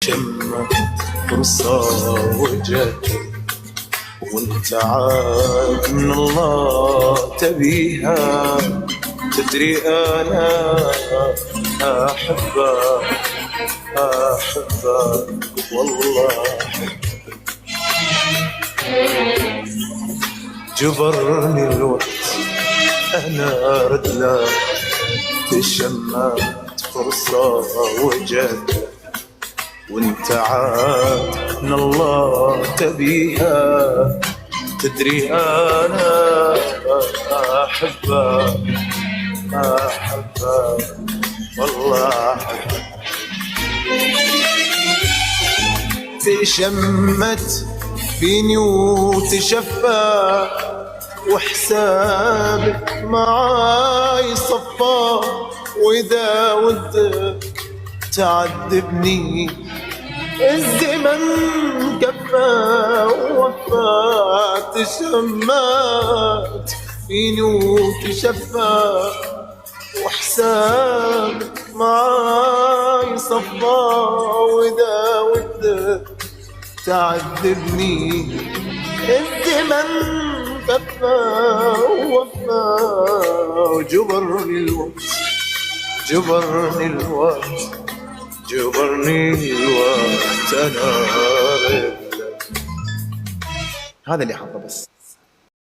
شمت فرصة وجت وانت عاد من الله تبيها، تدري انا احبك والله جبرني الوقت انا ردنا، تشمت فرصة وجت وانت عاد من الله تبيها، تدري انا احبك والله احبك. تشمت فيني وتشفى وحسابك معاي صفى، واذا ودك تعذبني الزمن كفى ووفى. تشمت فيني وتشفى وحسابك معاي صفى، واذا ودك تعذبني الزمن كفى ووفى. وجبرني الوقت انا هذا اللي حظه بس.